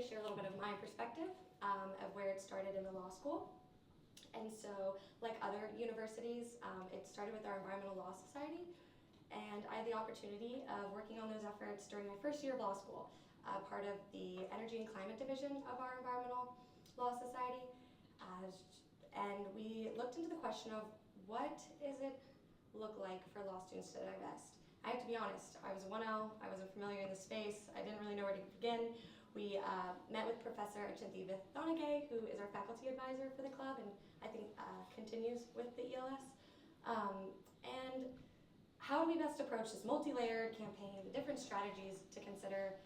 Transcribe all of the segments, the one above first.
to share a little bit of my perspective of where it started in the law school. And so, like other universities, it started with our Environmental Law Society, and I had the opportunity of working on those efforts during my first year of law school, part of the Energy and Climate Division of our Environmental Law Society. And we looked into the question of what does it look like for law students to divest. I have to be honest, I was 1L, I wasn't familiar in the space, I didn't really know where to begin. We met with Professor Elisabeth, who is our faculty advisor for the club and I think continues with the ELS. And how do we best approach this multi-layered campaign, the different strategies to consider?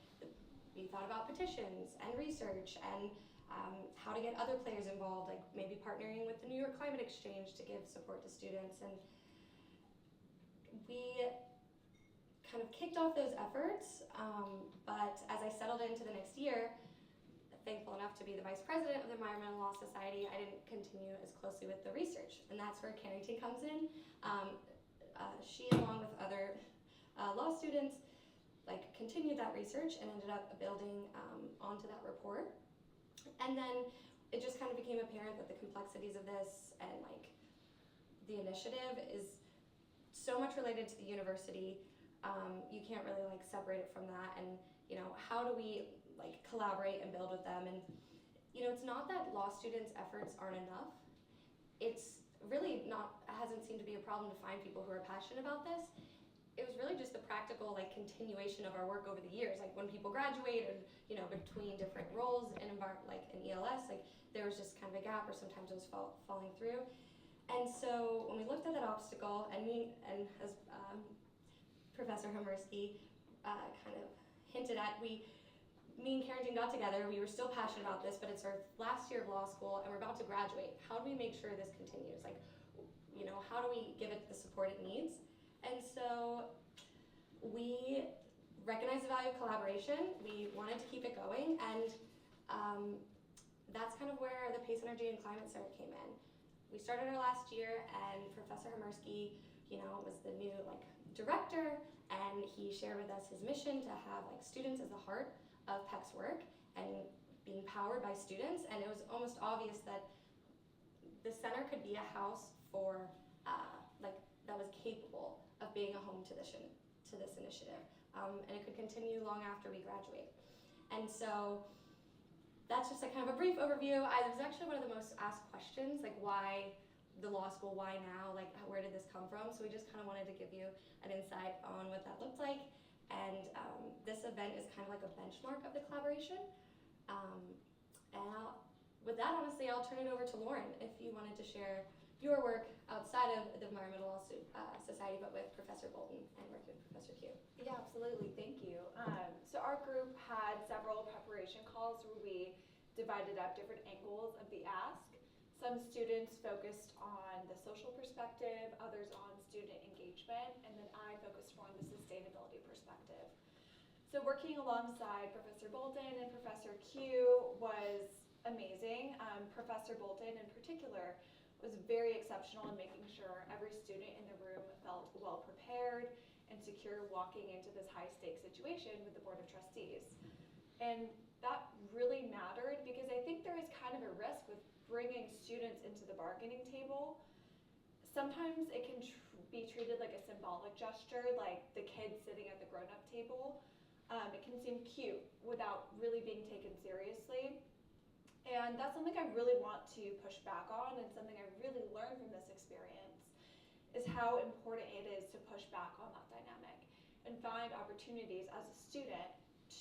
We thought about petitions and research and how to get other players involved, like maybe partnering with the New York Climate Exchange to give support to students. And we kind of kicked off those efforts, but as I settled into the next year, thankful enough to be the vice president of the Environmental Law Society, I didn't continue as closely with the research, and that's where Carington comes in. She, along with other law students, continued that research and ended up building onto that report. And then it just kind of became apparent that the complexities of this and the initiative is so much related to the university. You can't really separate it from that, and how do we collaborate and build with them? And it's not that law students' efforts aren't enough. It's really not, hasn't seemed to be a problem to find people who are passionate about this. It was really just the practical continuation of our work over the years. When people graduated, between different roles in in ELS, there was just kind of a gap, or sometimes it was falling through. And so when we looked at that obstacle, and as Professor Homersky kind of hinted at, me and Carington got together. We were still passionate about this, but it's our last year of law school and we're about to graduate. How do we make sure this continues? How do we give it the support it needs? And so we recognized the value of collaboration. We wanted to keep it going, and that's kind of where the PACE Energy and Climate Center came in. We started our last year, and Professor Homersky, was the new director, and he shared with us his mission to have students as the heart of PECC's work and being powered by students. And it was almost obvious that the center could be a house for that was capable of being a home to this initiative, and it could continue long after we graduate. And so that's just kind of a brief overview. It was actually one of the most asked questions, why the law school, why now, where did this come from? So we just kind of wanted to give you an insight on what that looked like. And this event is kind of like a benchmark of the collaboration. With that, honestly, I'll turn it over to Lauren if you wanted to share your work outside of the Environmental Law Society, but with Professor Bolton and working with Professor Q. Yeah, absolutely, thank you. So our group had several preparation calls where we divided up different angles of the ask. Some students focused on the social perspective, others on student engagement, and then I focused more on the sustainability perspective. So working alongside Professor Bolton and Professor Q was amazing. Professor Bolton in particular was very exceptional in making sure every student in the room felt well prepared and secure walking into this high stakes situation with the Board of Trustees. And that really mattered because I think there is kind of a risk with bringing students into the bargaining table. Sometimes it can be treated like a symbolic gesture, like the kids sitting at the grown-up table. It can seem cute without really being taken seriously. And that's something I really want to push back on, and something I really learned from this experience is how important it is to push back on that dynamic and find opportunities as a student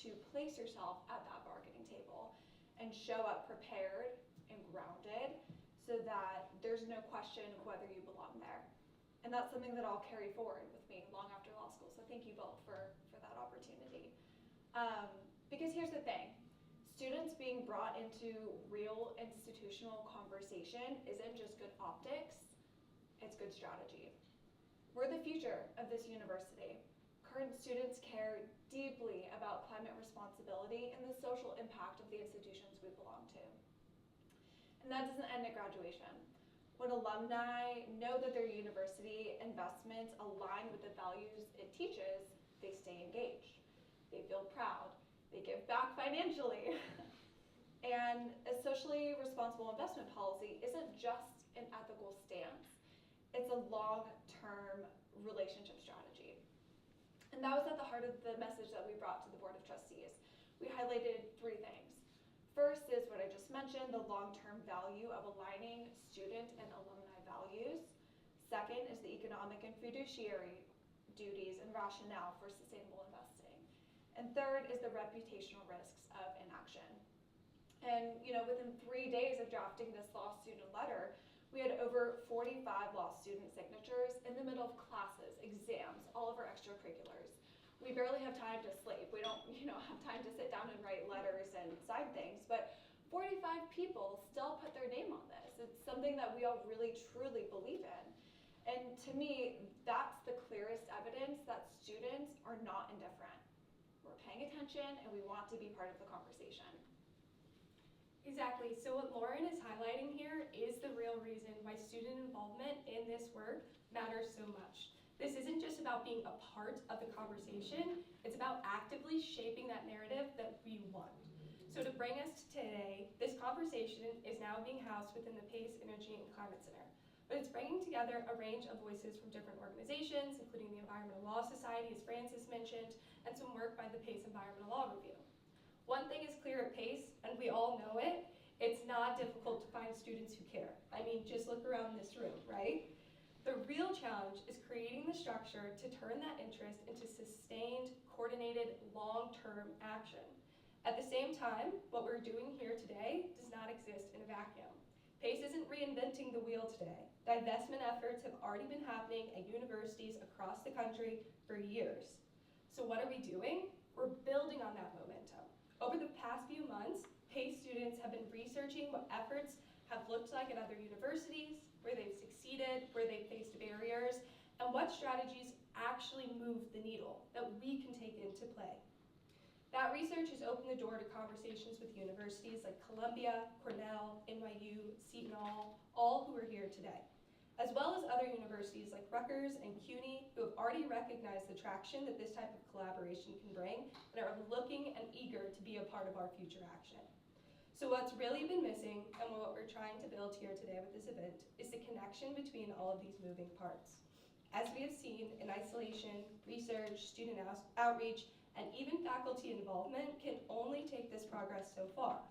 to place yourself at that bargaining table and show up prepared and grounded so that there's no question of whether you belong there. And that's something that I'll carry forward with me long after law school. So thank you both for that opportunity. Because here's the thing, students being brought into real institutional conversation isn't just good optics, it's good strategy. We're the future of this university. Current students care deeply about climate responsibility and the social impact of the institutions we belong to. And that doesn't end at graduation. When alumni know that their university investments align with the values it teaches, they stay engaged. They feel proud. They give back financially. socially responsible investment policy isn't just an ethical stance, it's a long-term relationship strategy. And that was at the heart of the message that we brought to the Board of Trustees. We highlighted 3 things. First is what I just mentioned, the long-term value of aligning student and alumni values. Second is the economic and fiduciary duties and rationale for sustainable investing. And third is the reputational risks of inaction. And within 3 days of drafting this law student letter, we had over 45 law student signatures in the middle of classes, exams, all of our extracurriculars. We barely have time to sleep. We don't, have time to sit down and write letters and sign things, but 45 people still put their name on this. It's something that we all really, truly believe in. And to me, that's the clearest evidence that students are not indifferent. We're paying attention and we want to be part of the conversation. Exactly. So what Lauren is highlighting here is the real reason why student involvement in this work matters so much. This isn't just about being a part of the conversation, it's about actively shaping that narrative that we want. So to bring us to today, this conversation is now being housed within the PACE Energy and Climate Center. But it's bringing together a range of voices from different organizations, including the Environmental Law Society, as Francis mentioned, and some work by the PACE Environmental Law Review. One thing is clear at PACE, and we all know it, it's not difficult to find students who care. I mean, just look around this room, right? The real challenge is creating the structure to turn that interest into sustained, coordinated, long-term action. At the same time, what we're doing here today does not exist in a vacuum. PACE isn't reinventing the wheel today. Divestment efforts have already been happening at universities across the country for years. So what are we doing? We're building on that momentum. Over the past few months, PACE students have been researching what efforts have looked like at other universities, where they've succeeded, where they've faced barriers, and what strategies actually move the needle that we can take into play. That research has opened the door to conversations with universities like Columbia, Cornell, NYU, Seton Hall, all who are here today, as well as other universities like Rutgers and CUNY, who have already recognized the traction that this type of collaboration can bring and are looking and eager to be a part of our future action. So what's really been missing, and what we're trying to build here today with this event, is the connection between all of these moving parts. As we have seen in isolation, research, student outreach, and even faculty involvement can only take this progress so far.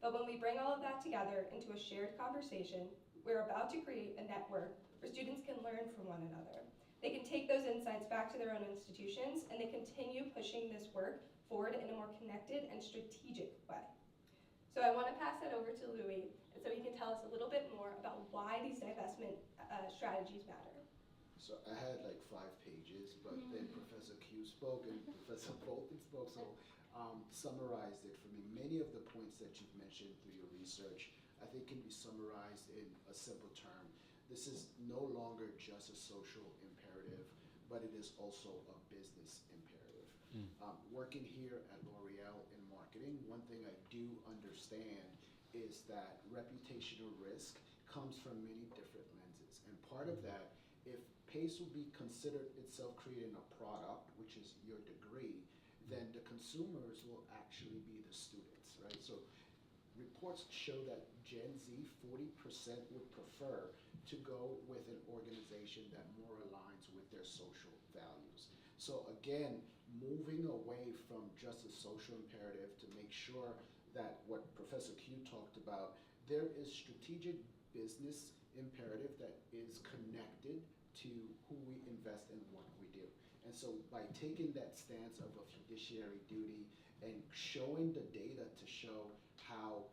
But when we bring all of that together into a shared conversation, we're about to create a network where students can learn from one another. They can take those insights back to their own institutions, and they continue pushing this work forward in a more connected and strategic way. So I want to pass that over to Louis, and so he can tell us a little bit more about why these divestment strategies matter. So I had like 5 pages, but then Professor Q spoke and Professor Bolton spoke, so summarized it for me. Many of the points that you've mentioned through your research, I think can be summarized in a simple term. This is no longer just a social imperative, but it is also a business imperative. Working here at L'Oreal in marketing, one thing I do understand is that reputational risk comes from many different lenses. And part of that, if PACE will be considered itself creating a product, which is your degree, then the consumers will actually be the students, right? So reports show that Gen Z, 40% would prefer to go with an organization that more aligns with their social values. So again, moving away from just a social imperative to make sure that what Professor Q talked about, there is strategic business imperative that is connected to who we invest in, what we do. And so by taking that stance of a fiduciary duty and showing the data to show how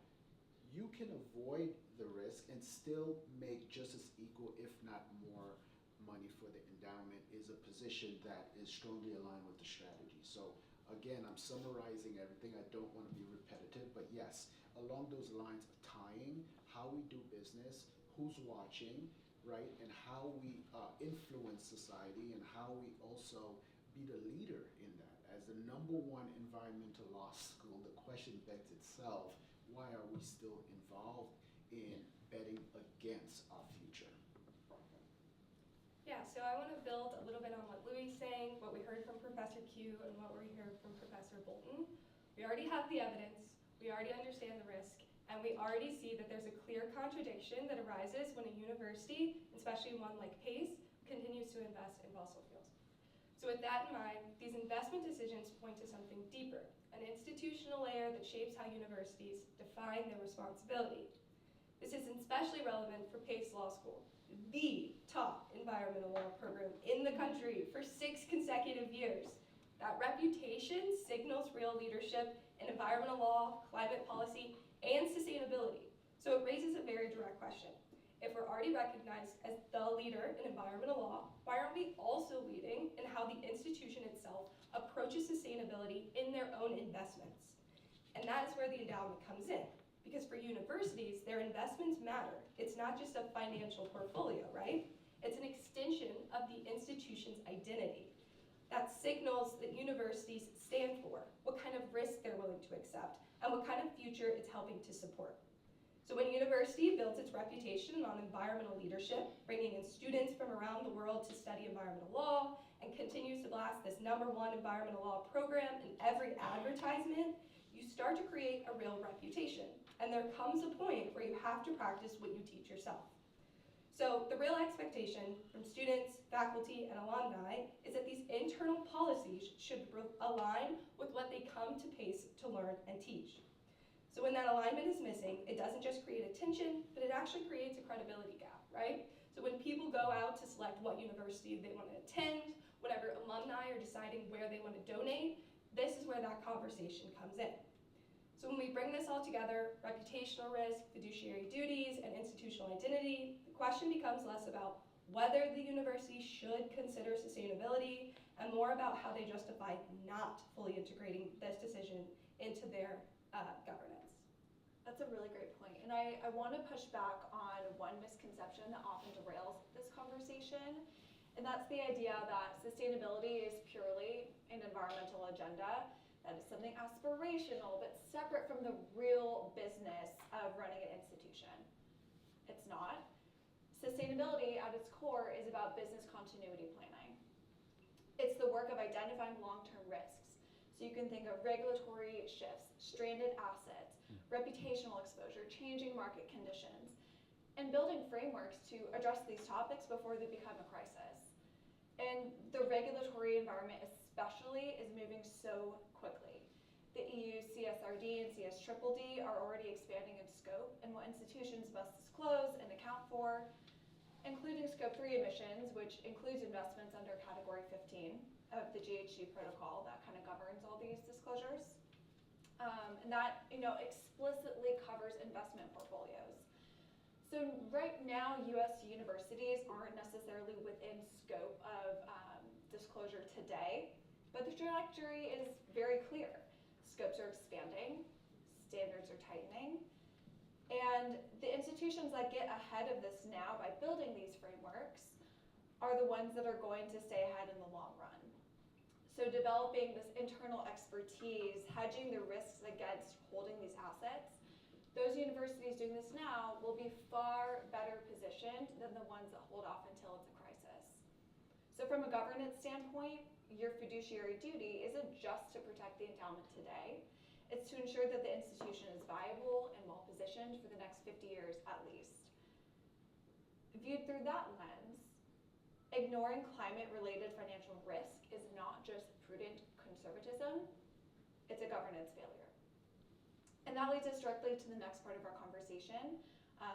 you can avoid the risk and still make just as equal, if not more, money for the endowment is a position that is strongly aligned with the strategy. So again, I'm summarizing everything. I don't want to be repetitive, but yes, along those lines of tying how we do business, who's watching, right, and how we influence society, and how we also be the leader in that. As the #1 environmental law school, the question begs itself, why are we still involved in betting against our future? Yeah, so I want to build a little bit on what Louis is saying, what we heard from Professor Q, and what we heard from Professor Bolton. We already have the evidence, we already understand the risk, and And we already see that there's a clear contradiction that arises when a university, especially one like PACE, continues to invest in fossil fuels. So with that in mind, these investment decisions point to something deeper, an institutional layer that shapes how universities define their responsibility. This is especially relevant for PACE Law School, the top environmental law program in the country for 6 consecutive years. That reputation signals real leadership in environmental law, climate policy, and sustainability. So it raises a very direct question. If we're already recognized as the leader in environmental law, why aren't we also leading in how the institution itself approaches sustainability in their own investments? And that is where the endowment comes in. Because for universities, their investments matter. It's not just a financial portfolio, right? It's an extension of the institution's identity. That signals that universities stand for, what kind of risk they're willing to accept, and what kind of future it's helping to support. So when a university builds its reputation on environmental leadership, bringing in students from around the world to study environmental law, and continues to blast this #1 environmental law program in every advertisement, you start to create a real reputation. And there comes a point where you have to practice what you teach yourself. So the real expectation from students, faculty, and alumni is that these internal policies should align with what they come to PACE to learn and teach. So when that alignment is missing, it doesn't just create a tension, but it actually creates a credibility gap, right? So when people go out to select what university they want to attend, whenever alumni are deciding where they want to donate, this is where that conversation comes in. So when we bring this all together, reputational risk, fiduciary duties, and institutional identity, the question becomes less about whether the university should consider sustainability and more about how they justify not fully integrating this decision into their governance. That's a really great point. And I want to push back on one misconception that often derails this conversation. And that's the idea that sustainability is purely an environmental agenda, that is something aspirational, but separate from the real business of running an institution. It's not. Sustainability at its core is about business continuity planning. It's the work of identifying long-term risks. So you can think of regulatory shifts, stranded assets, reputational exposure, changing market conditions, and building frameworks to address these topics before they become a crisis. And the regulatory environment especially is moving so quickly. The EU CSRD and CSDDD are already expanding in scope and what institutions must disclose and account for, including Scope 3 emissions, which includes investments under Category 15 of the GHG protocol that kind of governs all these disclosures. And that explicitly covers investment portfolios. So right now, U.S. universities aren't necessarily within scope of disclosure today, but the trajectory is very clear. Scopes are expanding, standards are tightening, and the institutions that get ahead of this now by building these frameworks are the ones that are going to stay ahead in the long run. So developing this internal expertise, hedging the risks against holding these assets, those universities doing this now will be far better positioned than the ones that hold off until it's a crisis. So from a governance standpoint, your fiduciary duty isn't just to protect the endowment today, it's to ensure that the institution is viable and well positioned for the next 50 years at least. Viewed through that lens, ignoring climate-related financial risk is not just prudent conservatism, it's a governance failure. And that leads us directly to the next part of our conversation.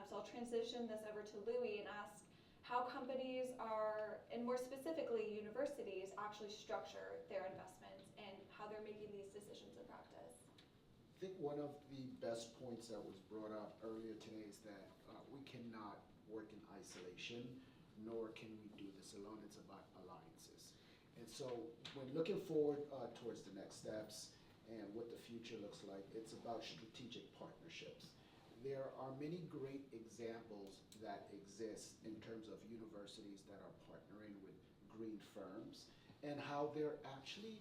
So I'll transition this over to Louis and ask how companies are, and more specifically universities, actually structure their investments and how they're making these decisions in practice. I think one of the best points that was brought up earlier today is that we cannot work in isolation, nor can we do this alone. It's about alliances. And so when looking forward towards the next steps and what the future looks like, it's about strategic partnerships. There are many great examples that exist in terms of universities that are partnering with green firms and how they're actually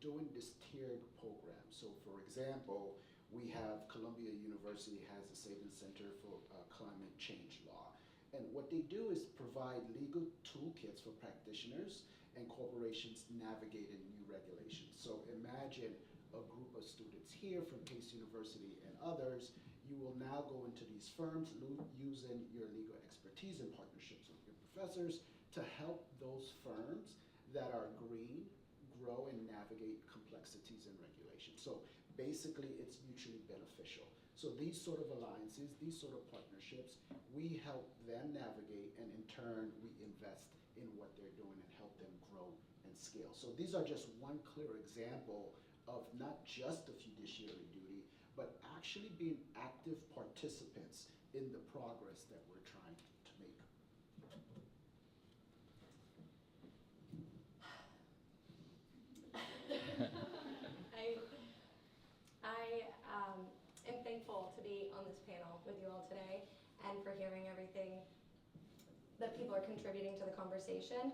doing this tiered program. So for example, we have Columbia University has a Savings Center for Climate Change Law. And what they do is provide legal toolkits for practitioners and corporations navigating new regulations. So imagine a group of students here from Pace University and others you will now go into these firms using your legal expertise and partnerships with your professors to help those firms that are green grow and navigate complexities and regulations. So basically, it's mutually beneficial. So these sort of alliances, these sort of partnerships, we help them navigate, and in turn, we invest in what they're doing and help them grow and scale. So these are just one clear example of not just a fiduciary duty, but actually being active participants in the progress that we're trying to make. I am thankful to be on this panel with you all today and for hearing everything that people are contributing to the conversation.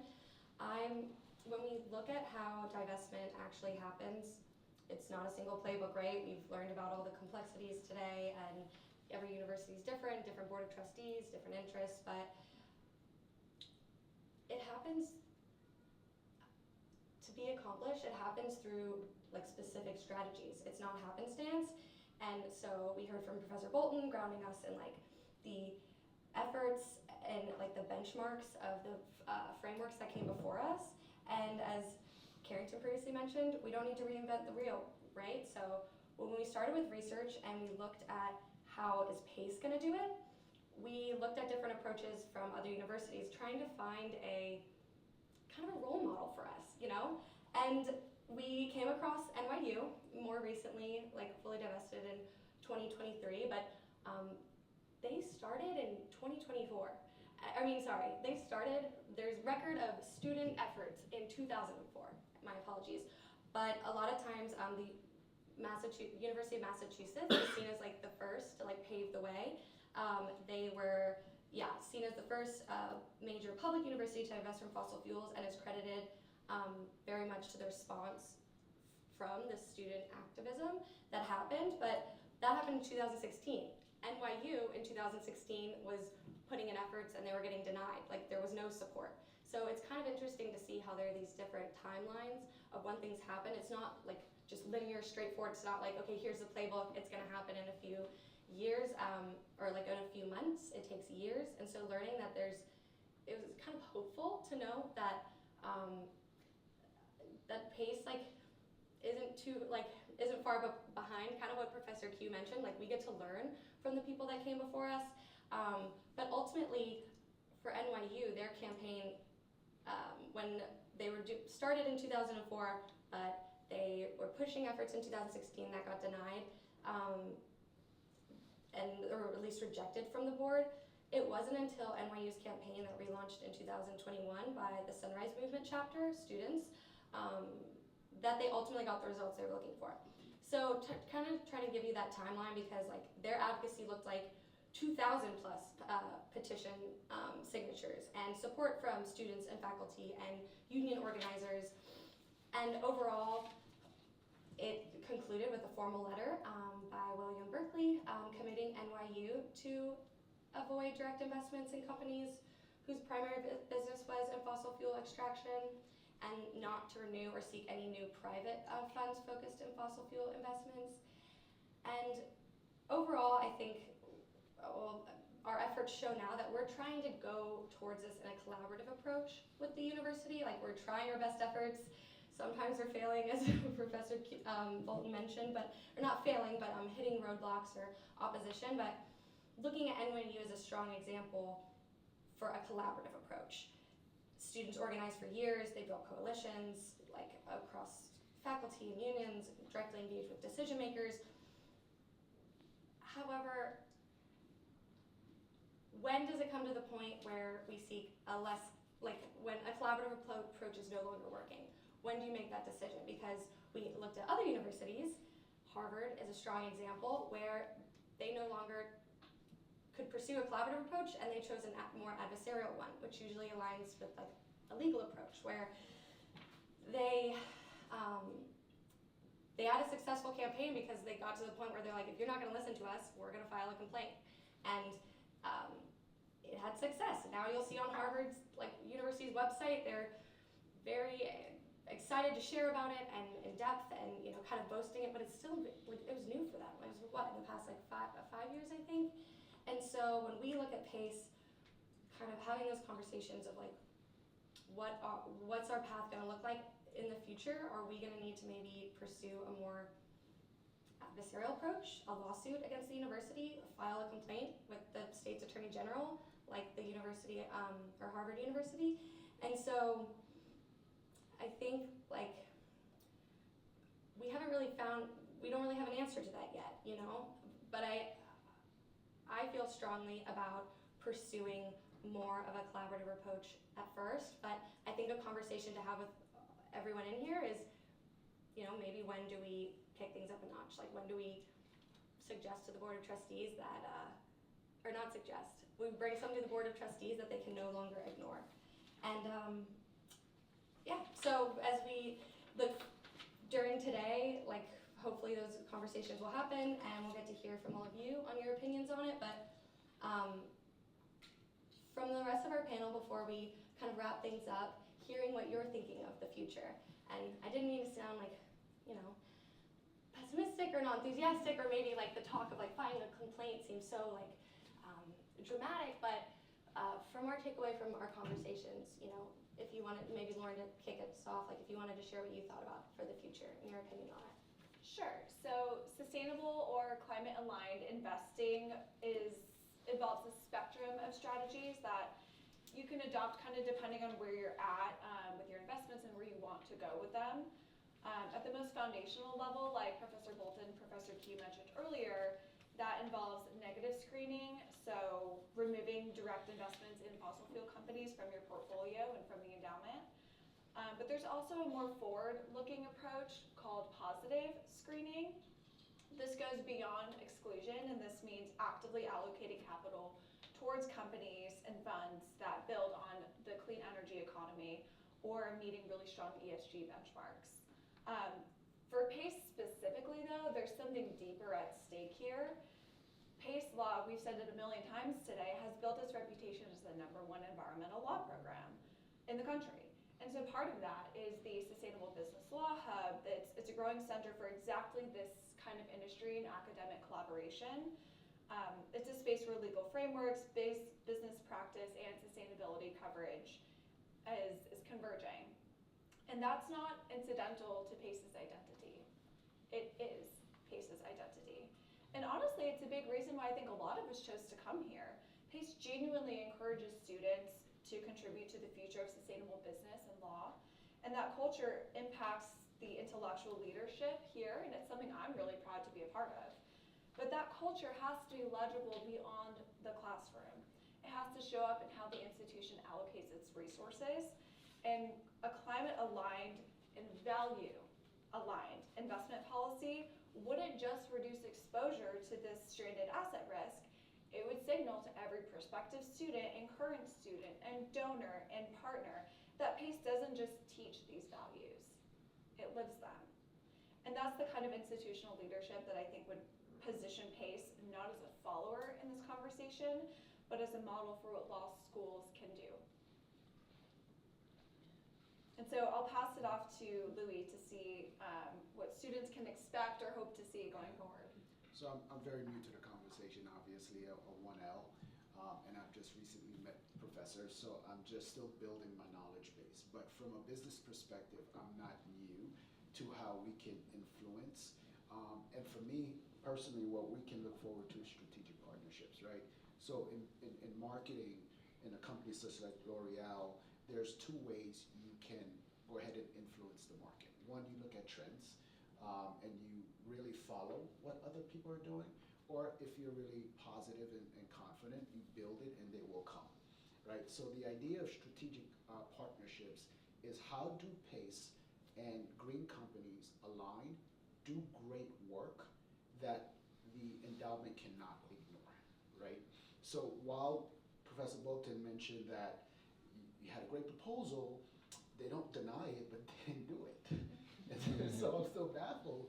When we look at how divestment actually happens, it's not a single playbook, right? We've learned about all the complexities today, and every university is different board of trustees, different interests, but it happens to be accomplished. It happens through like specific strategies. It's not happenstance. And so we heard from Professor Bolton grounding us in like the efforts and like the benchmarks of the frameworks that came before us. And as Carington previously mentioned, we don't need to reinvent the wheel, right? So when we started with research and we looked at how is PACE gonna do it, we looked at different approaches from other universities, trying to find a kind of a role model for us, you know? And we came across NYU more recently, like fully divested in 2023, but they started in 2024. There's record of student efforts in 2004, my apologies. But a lot of times the University of Massachusetts is seen as like the first to like pave the way. They were seen as the first major public university to divest from fossil fuels, and is credited very much to the response from the student activism that happened. But that happened in 2016. NYU in 2016 was putting in efforts and they were getting denied, like there was no support. So it's kind of interesting to see how there are these different timelines of when things happen. It's not like just linear, straightforward. It's not like, okay, here's the playbook, it's gonna happen in a few years, or like in a few months. It takes years. And so learning that it was kind of hopeful to know that that PACE isn't far behind kind of what Professor Q mentioned. Like we get to learn from the people that came before us. But ultimately for NYU, their campaign, when they were started in 2004, but they were pushing efforts in 2016 that got denied, or at least rejected from the board. It wasn't until NYU's campaign that relaunched in 2021 by the Sunrise Movement chapter students that they ultimately got the results they were looking for. So kind of trying to give you that timeline, because like their advocacy looked like 2,000 plus petition signatures and support from students and faculty and union organizers. And overall, it concluded with a formal letter by William Berkeley committing NYU to avoid direct investments in companies whose primary business was in fossil fuel extraction, and not to renew or seek any new private funds focused in fossil fuel investments. And overall, I think our efforts show now that we're trying to go towards this in a collaborative approach with the university. Like we're trying our best efforts. Sometimes we're failing, as Professor Bolton mentioned, or not failing, but hitting roadblocks or opposition. But looking at NYU as a strong example for a collaborative approach. Students organized for years, they built coalitions like across faculty and unions, directly engaged with decision makers. However, when does it come to the point where we seek when a collaborative approach is no longer working? When do you make that decision? Because we looked at other universities. Harvard is a strong example where they no longer could pursue a collaborative approach, and they chose a more adversarial one, which usually aligns with like a legal approach, where they had a successful campaign because they got to the point where they're like, if you're not going to listen to us, we're going to file a complaint. And it had success. Now you'll see on Harvard's university's website, they're very excited to share about it and in depth and kind of boasting it, but it's still it was new for them. It was what, in the past 5 years, I so when we look at PACE, kind of having those conversations of like, what's our path going to look like in the future? Are we going to need to maybe pursue a more adversarial approach, a lawsuit against the university, file a complaint with the state's attorney general, like the university or Harvard University? And so I think like we don't really have an answer to that yet, you know? But I feel strongly about pursuing more of a collaborative approach at first, but I think a conversation to have with everyone in here is, you know, maybe when do we pick things up a notch? Like when do we suggest to the Board of Trustees that, or not suggest, we bring something to the Board of Trustees that they can no longer ignore. And yeah, so as we look during today, like hopefully those conversations will happen and we'll get to hear from all of you on your opinions on it, but from the rest of our panel before we kind of wrap things up, hearing what you're thinking of the future. And I didn't mean to sound like, you know, pessimistic or not enthusiastic, or maybe like the talk of like filing a complaint seems so like dramatic, but from our takeaway from our conversations, you know, if you wanted, maybe Lauren to kick us off, like if you wanted to share what you thought about for the future and your opinion on it. Sure. So sustainable or climate aligned investing involves a spectrum of strategies that you can adopt kind of depending on where you're at with your investments and where you want to go with them. At the most foundational level, like Professor Bolton, Professor Q mentioned earlier, that involves negative screening, so removing direct investments in fossil fuel companies from your portfolio and from the endowment. But there's also a more forward-looking approach called positive screening. This goes beyond exclusion, and this means actively allocating capital towards companies and funds that build on the clean energy economy or meeting really strong ESG benchmarks. For PACE specifically though, there's something deeper at stake here. PACE law, we've said it a million times today, has built its reputation as the #1 environmental law program in the country. And so part of that is the Sustainable Business Law Hub. It's a growing center for exactly this kind of industry and academic collaboration. It's a space where legal frameworks, business practice, and sustainability coverage is converging. And that's not incidental to PACE's identity. It is PACE's identity. And honestly, it's a big reason why I think a lot of us chose to come here. PACE genuinely encourages students to contribute to the future of sustainable business and law. And that culture impacts the intellectual leadership here, and it's something I'm really proud to be a part of. But that culture has to be legible beyond the classroom. It has to show up in how the institution allocates its resources. And a climate-aligned and value-aligned investment policy wouldn't just reduce exposure to this stranded asset risk. It would signal to every prospective student and current student and donor and partner that PACE doesn't just teach these values, it lives them. And that's the kind of institutional leadership that I think would position PACE not as a follower in this conversation, but as a model for what law schools can do. And so I'll pass it off to Louis to see what students can expect or hope to see going forward. So I'm very new to the conversation, obviously, a 1L, and I've just recently met professors, so I'm just still building my knowledge base. But from a business perspective, I'm not new to how we can influence. And for me, personally, what we can look forward to is strategic partnerships, right? So in marketing, in a company such like L'Oreal, there's two ways you can go ahead and influence the market. One, you look at trends, and you really follow what other people are doing, or if you're really positive and confident, you build it and they will come, right? So the idea of strategic partnerships is how do PACE and green companies align, do great work that the endowment cannot ignore, right? So while Professor Bolton mentioned that you had a great proposal, they don't deny it, but they didn't do it. And so I'm still baffled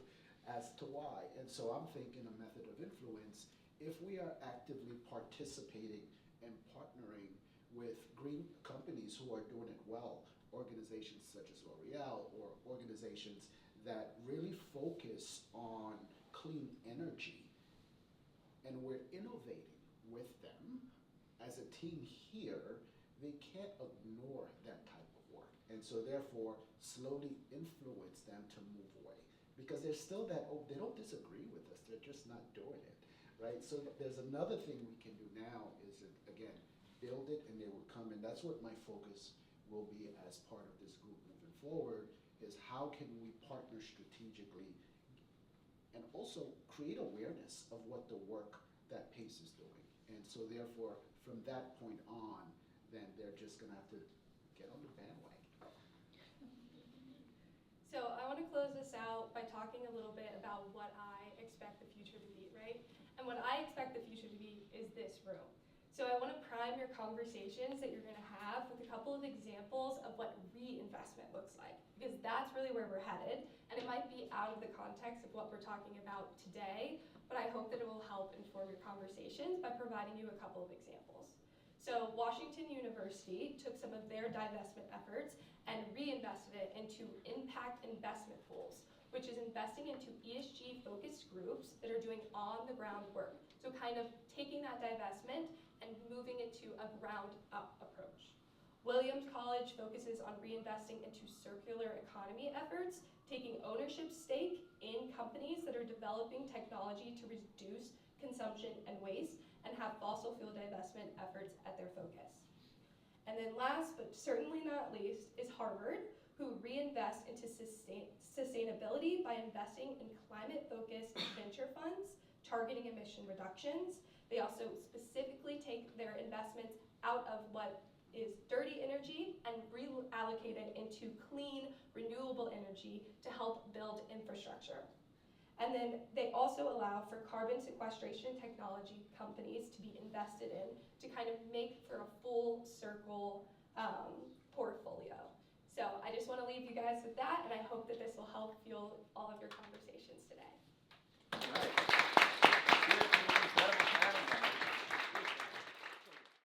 as to why. And so I'm thinking a method of influence, if we are actively participating and partnering with green companies who are doing it well, organizations such as L'Oreal or organizations that really focus on clean energy, and we're innovating, with them. As a team here, they can't ignore that type of work. And so therefore, slowly influence them to move away. Because there's still that, oh, they don't disagree with us, they're just not doing it, right? So there's another thing we can do now is, again, build it and they will come. And that's what my focus will be as part of this group moving forward, is how can we partner strategically and also create awareness of what the work that PACE is doing. And so therefore, from that point on, then they're just gonna have to get on the bandwagon. So I want to close this out by talking a little bit about what I expect the future to be, right? And what I expect the future to be is this room. So I want to prime your conversations that you're going to have with a couple of examples of what reinvestment looks like, because that's really where we're headed. And it might be out of the context of what we're talking about today, but I hope that it will help inform your conversations by providing you a couple of examples. So Washington University took some of their divestment efforts and reinvested it into impact investment pools, which is investing into ESG-focused groups that are doing on-the-ground work. So kind of taking that divestment and moving it to a ground-up approach. Williams College focuses on reinvesting into circular economy efforts, taking ownership stake in companies that are developing technology to reduce consumption and waste, and have fossil fuel divestment efforts at their focus. And then last, but certainly not least, is Harvard, who reinvest into sustainability by investing in climate-focused venture funds, targeting emission reductions. They also specifically take their investments out of what is dirty energy and reallocate it into clean, renewable energy to help build infrastructure. And then they also allow for carbon sequestration technology companies to be invested in to kind of make for a full circle portfolio. So I just want to leave you guys with that, and I hope that this will help fuel all of your conversations today.